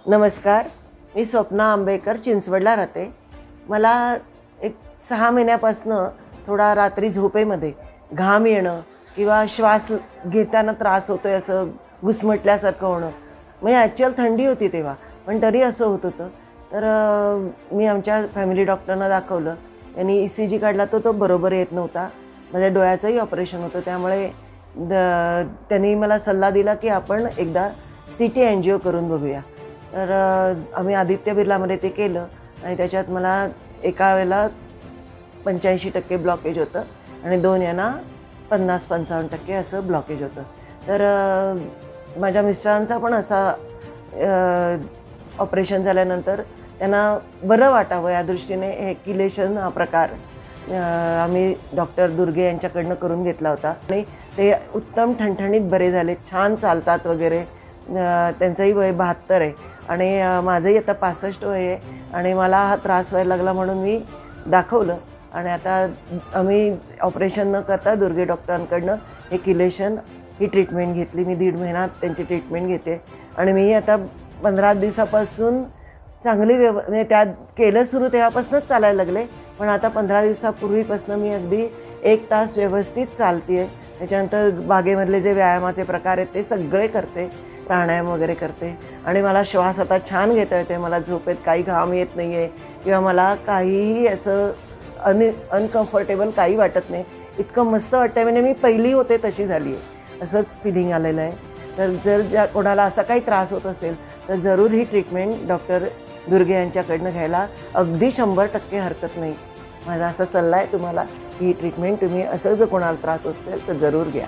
नमस्कार, मी स्वप्ना आंबेकर चिंचवडला राहते। मला एक 6 महिन्यापासून थोडा रात्री झोपेमध्ये घाम येणं किंवा श्वास घेताना त्रास होतोय, असं घुसमटल्यासारखं होणं। म्हणजे ॲक्च्युअल थंडी होती तेव्हा, पण तरी असं होत होतं। तर मी आमच्या फॅमिली डॉक्टरना दाखवलं। त्यांनी ECG काढला, तो बरोबर येत नव्हता। माझ्या डोळ्याचंही ऑपरेशन होतं, त्यामुळे त्यांनी मला सल्ला दिला की आपण एकदा CT एंजिओ करून बघूया। तर आम्ही आदित्य बिर्लामध्ये ते केलं आणि त्याच्यात मला एका वेळेला 85% ब्लॉकेज होतं आणि 2 यांना 50-55% असं ब्लॉकेज होतं। तर माझ्या मिस्टरांचा पण असा ऑपरेशन झाल्यानंतर त्यांना बरं वाटावं या दृष्टीने हे किलेशन हा प्रकार आम्ही डॉक्टर दुर्गे यांच्याकडनं करून घेतला होता आणि ते उत्तम ठणठणीत बरे झाले, छान चालतात वगैरे। त्यांचंही वय 72 आहे आणि माझंही आता 65 वय आहे आणि मला हा त्रास व्हायला लागला म्हणून मी दाखवलं आणि आता आम्ही ऑपरेशन न करता दुर्गे डॉक्टरांकडनं हे किलेशन ही ट्रीटमेंट घेतली। मी 1.5 महिना त्यांची ट्रीटमेंट घेते आणि मी आता 15 दिवसापासून चांगली म्हणजे त्यात केलं सुरू तेव्हापासूनच चालायला लागले, पण आता 15 दिवसापूर्वीपासून मी अगदी 1 तास व्यवस्थित चालते आहे। त्याच्यानंतर बागेमधले जे व्यायामाचे प्रकार आहेत ते सगळे करते, प्राणायाम वगैरे करते आणि मला श्वास आता छान घेता येते। मला झोपेत काही घाम येत नाही आहे किंवा मला काहीही असं अनकम्फर्टेबल काही वाटत नाही। इतकं मस्त वाटतं, म्हणजे मी पहिली होते तशी झाली आहे, असंच फिलिंग आलेलं आहे। तर जर कोणाला असा काही त्रास होत असेल तर जरूर ही ट्रीटमेंट डॉक्टर दुर्गे यांच्याकडनं घ्यायला अगदी 100% हरकत नाही। माझा असा सल्ला आहे तुम्हाला की ही ट्रीटमेंट तुम्ही असं जर कोणाला त्रास होत असेल तर जरूर घ्या।